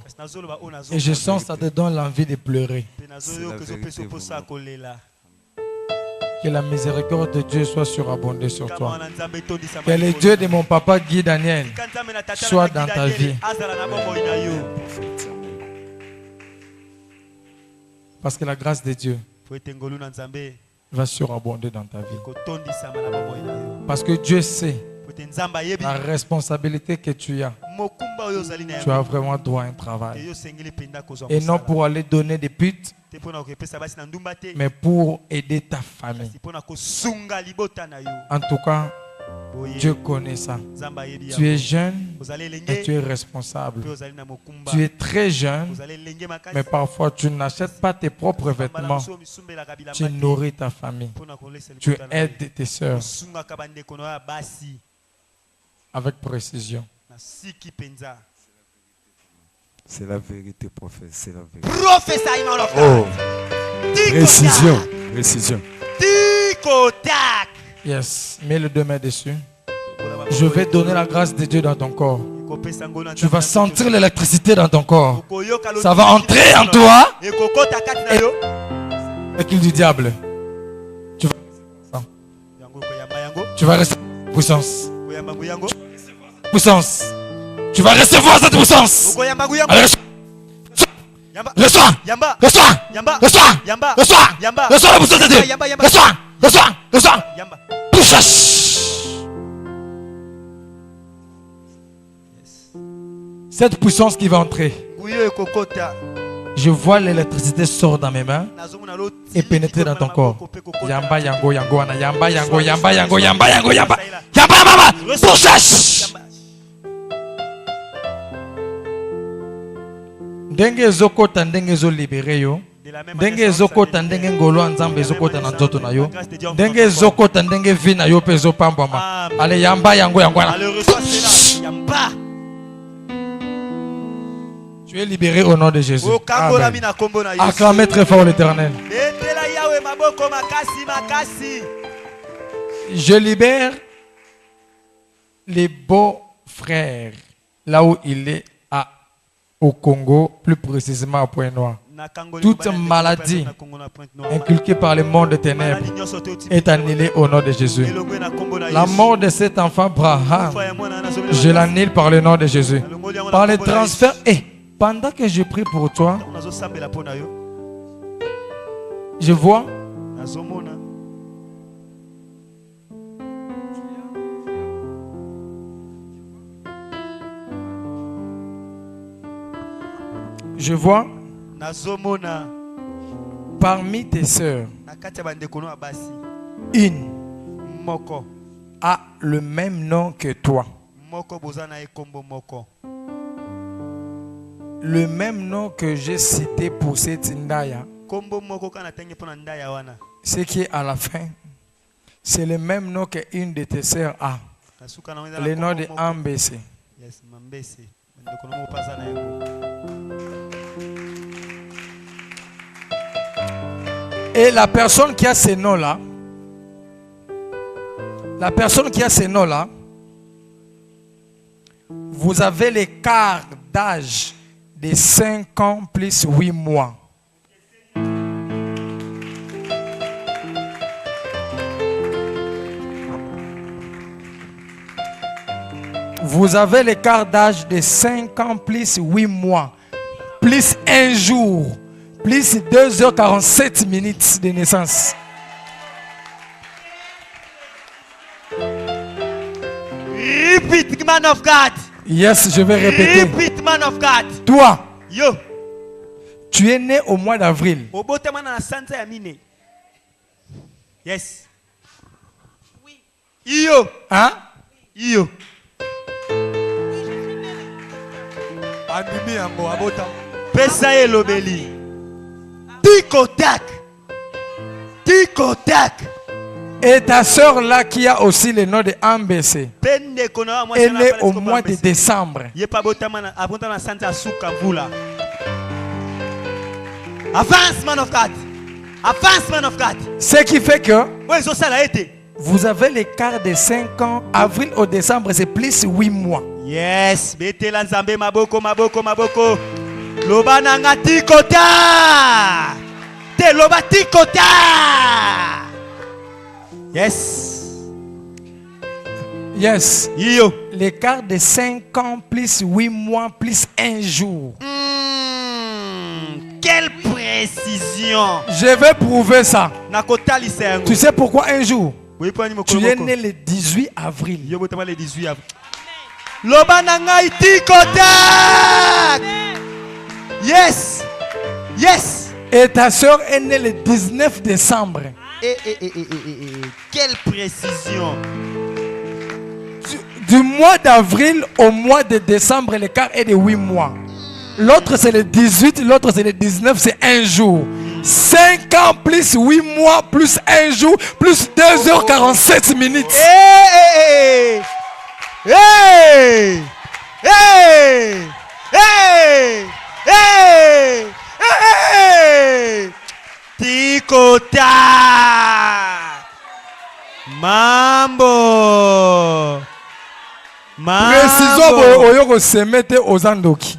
Et je sens ça te donne l'envie de pleurer. Que la miséricorde de Dieu soit surabondée sur toi. Que le Dieu de mon papa Guy Daniel soit dans ta vie. Parce que la grâce de Dieu va surabonder dans ta vie. Parce que Dieu sait la responsabilité que tu as. Tu as vraiment droit à un travail. Et non pour aller donner des putes, mais pour aider ta famille. En tout cas, Dieu connaît ça. Tu es jeune et tu es responsable. Tu es très jeune, mais parfois tu n'achètes pas tes propres vêtements. Tu nourris ta famille. Tu aides tes soeurs avec précision. C'est la vérité, prophète. C'est la vérité. Oh. Précision. Précision. Yes. Mets le 2 mains dessus. Je vais donner la grâce de Dieu dans ton corps. Tu vas sentir l'électricité dans ton corps. Ça va entrer en toi. Et qu'il du diable. Tu vas rester puissance. Puissance. Tu vas recevoir cette puissance. Allez, reçois. Reçois la puissance de Dieu. Reçois. Cette puissance qui va entrer. Je vois l'électricité sortir dans mes mains et pénétrer dans ton corps. Yamba, yango, yango, yamba, yango, yamba, yango, yamba, yango, yamba. Yamba, mama. Puissance. Ndenge zokota ndenge zo libéré yo. Ndenge zokota ndenge ngolo nzambe zokota na nzoto na yo. Ndenge zokota ndenge vina yo pezo pambama. Ale yamba yango yango na. Tu es libéré au nom de Jésus. Amen. Acclamez très fort l'Éternel. Je libère les beaux frères là où il est au Congo, plus précisément à Pointe-Noire. Toute maladie inculquée par le monde des ténèbres est annulée au nom de Jésus. La mort de cet enfant Braham, je l'annule par le nom de Jésus. Par le transfert. Et pendant que je prie pour toi, je vois parmi tes sœurs, une a le même nom que toi. Le même nom que j'ai cité pour cette Ndaya, ce qui est à la fin, c'est le même nom qu'une de tes sœurs a. Le nom de Ambessé. Et la personne qui a ces noms-là, vous avez l'écart d'âge de 5 ans plus 8 mois. Vous avez l'écart d'âge de 5 ans plus 8 mois, plus 1 jour, plus 2h47 minutes de naissance. Repeat, man of God. Yes, je vais répéter. Repeat, man of God. Toi, yo, tu es né au mois d'avril. Yes. Oui. Yo. Hein? Yo. Andimi yango abota. Pesa elobeli. Tic-tac. Tic-tac. Et ta soeur là qui a aussi le nom de Ambessé est née au mois de décembre. Avance, man of God. Avance, man of God. Ce qui fait que Vous avez l'écart de 5 ans. Avril au décembre, c'est plus 8 mois. Yes. Betela nzambe maboko. Loba nanga tikota. Te loba tikota. Yes. Yes. Yo. L'écart de 5 ans plus 8 mois plus 1 jour. Quelle précision. Je vais prouver ça. Nakotali sengo. Tu sais pourquoi un jour? Tu es né né le 18 avril. le 18 avril. Loba nanga itikota. Yes. Yes. Et ta soeur est née le 19 décembre. Quelle précision. Du mois d'avril au mois de décembre, l'écart est de 8 mois. L'autre c'est le 18, l'autre c'est le 19, c'est un jour. 5 ans plus 8 mois plus un jour plus 2h47 minutes. Hey! Hey! Hey! Hey! Hey! Hey! Tikota! Mambo! Précision oyoko se mette aux andoki.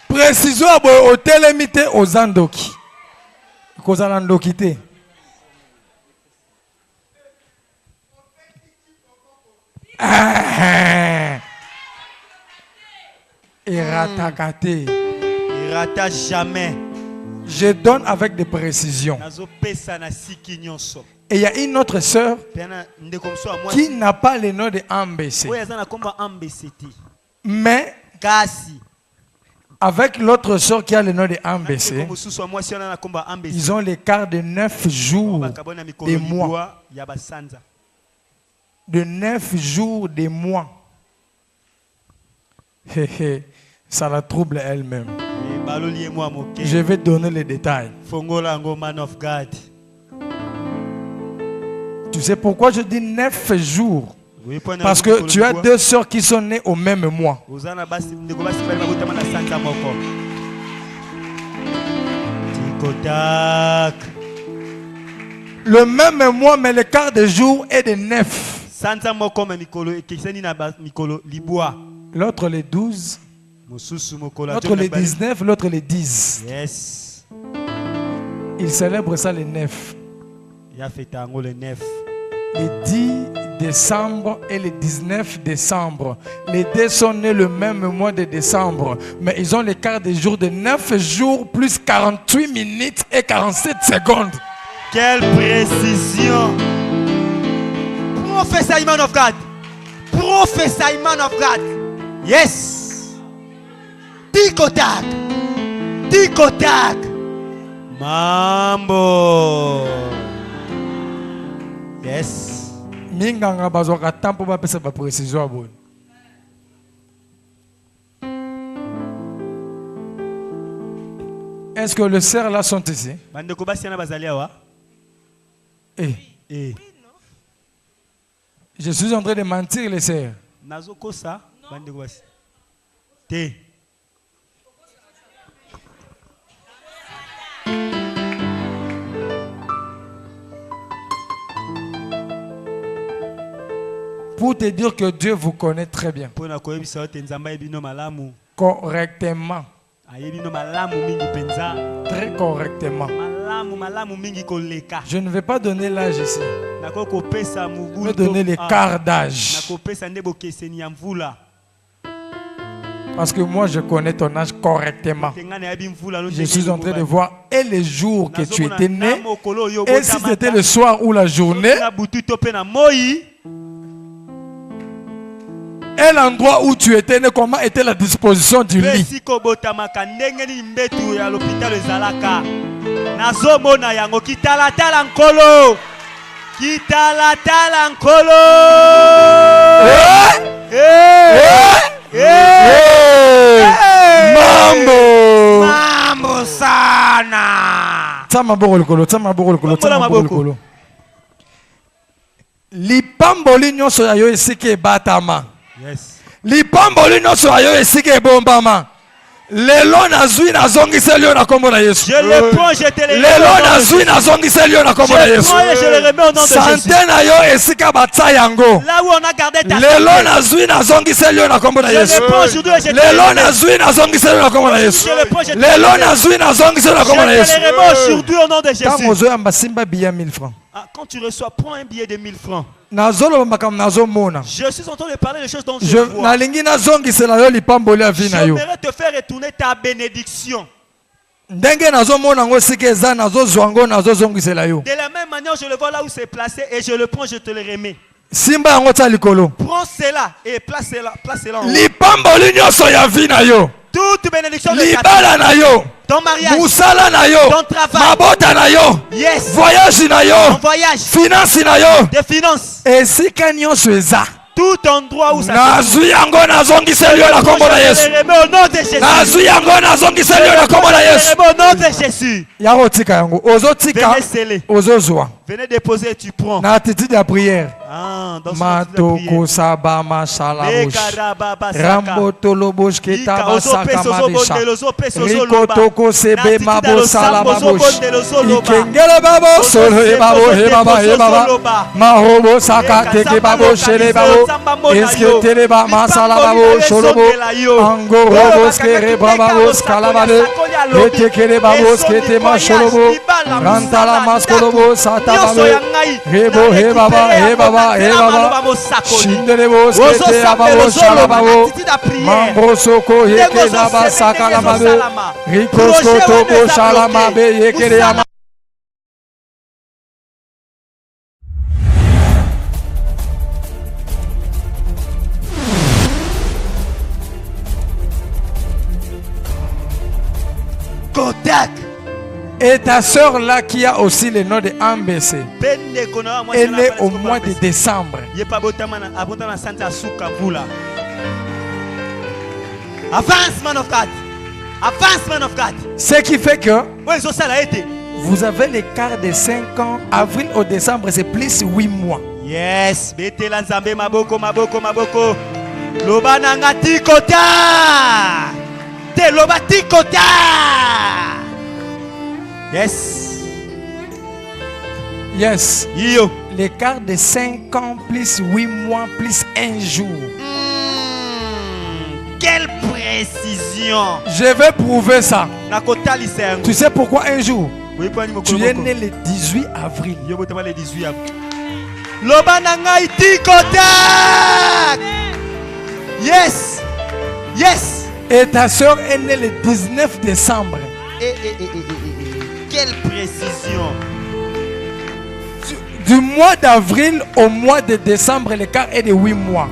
Précision au télémité aux andoki. Koza landokité. Il rata jamais. Je donne avec des précisions. Et il y a une autre sœur qui n'a pas le nom de Ambessé. Mais avec l'autre sœur qui a le nom de Ambessé, ils ont l'écart de 9 jours des mois. De 9 jours des mois. Ça la trouble elle-même. Je vais donner les détails. Tu sais pourquoi je dis 9 jours? Parce que tu as 2 sœurs qui sont nées au même mois. Le même mois, mais le quart de jour est de 9. L'autre les 12. L'autre les 19, l'autre les 10. Yes. Il célèbre ça les 9. Le 10 décembre et le 19 décembre. Les deux sont nés le même mois de décembre. Mais ils ont l'écart des jours de 9 jours plus 48 minutes et 47 secondes. Quelle précision. Professor man of God. Professor man of God. Yes. Tikotak. Tikotak. Mambo. Yes. Minganga bazwaka tempo ba pesa ba précision abo. Est-ce que les sœurs là sont ici? Bandeko basi na bazali awa. Je suis en train de mentir les sœurs. Nazoko ça bandeko basi. Te. Pour te dire que Dieu vous connaît très bien. Correctement. Très correctement. Je ne vais pas donner l'âge ici. Je vais donner l'écart d'âge. Parce que moi je connais ton âge correctement. Je suis en train de voir et les jours que tu étais né. Et si c'était le soir ou la journée. Et l'endroit où tu étais né, comment était la disposition du lit? Mambo sana. Lipamboli nyonso ya yo esika ebatama. Yes. Lipamboli nyonso ya yo esika ebombama. Lelo nazui nazongisa lio na kombo na Yesu. Je le prends, je te le remets. Lelo nazui nazongisa lio na kombo na Yesu. Je prends et je le remets au nom de Jésus. Santé na yo esika batsa yango. Là où on a gardé ta Lelo nazui nazongisa lio na kombo na Yesu. Je le prends aujourd'hui et je te le Lelo remets. nazui nazongisa lio na kombo na Yesu. Je le prends, je te le Lelo remets. nazui nazongisa lio na kombo na Je Yesu. te le remets aujourd'hui au nom de Jésus. Tango zo yamba simba biya 1000 francs. Ah, quand tu reçois, prends un billet de 1000 francs. Nazolo makam nazomona. Je suis en train de parler des choses dont je Je vois. nalingi nazongisela yo lipamboli ya vi na yo. J'aimerais te faire retourner ta bénédiction. Ndenge nazomona ngo sika eza nazozwa ngo nazozongisela yo. De la même manière, je le vois là où c'est placé et je le prends, je te le remets. Simba yango tsa likolo. Prends cela et place-la en haut. Lipamboli nyonso ya vi na yo. Toute bénédiction de ta vie. Libala na yo. Ton mariage, Musala na yo. ton travail, Mabota na yo. yes, Voyage na ton yo. voyage, Finance na yo. des finances, Esika nyonso eza. tout endroit où ça Nazwi yango nazongiseli yo na kombo na Yesu. je le remets au nom de Jésus. Nazwi yango nazongiseli yo na kombo na Je le Yesu. remets au nom de Jésus. Yako tika yango. Ozotika. Venez sceller. Ozozwa. Venez déposer et tu prends. Na attitude ya prière. Ah, dans ce Matoko saba mashala bush. Rambo tolobush kitaba saka mabisha. Riko toko sebe mabo sala babush. Ikengele babo solo he babo he baba he baba. Mahobo saka teke babo shele babo. Eske tele ba masala babo sholobo. Ango robo skere babo skalabade. Etekele babo skete ma sholobo. Rantala maskolobo sata babo. Hebo he baba he baba he baba. Shindele skete ababo shalababo. Mambo soko yeke naba sakala mabe. Riko skotoko shalamabe yekere ama. Kodak. Et ta sœur là qui a aussi le nom de MBC, elle est au mois de décembre. Avance, man of God. Avance, man of God. Ce qui fait que vous avez l'écart de 5 ans. Avril au décembre, c'est plus 8 mois. Yes. Betela nzambe maboko, maboko, maboko. Loba nanga tikota. Te loba tikota. Yes. Yes. Yo. L'écart de 5 ans plus 8 mois plus 1 jour. Quelle précision. Je vais prouver ça. Tu Tu sais pourquoi un jour? Oui, Tu es né le 18 avril. le 18 avril. Loba nanga tikota. Yes. Yes. Et ta soeur est née le 19 décembre. Quelle précision. Du mois d'avril au mois de décembre, l'écart est de 8 mois.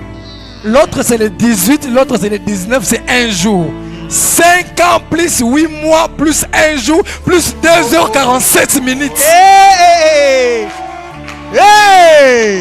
L'autre c'est le 18, l'autre c'est le 19, c'est un jour. 5 ans plus 8 mois plus 1 jour plus 2h47 minutes. Hey!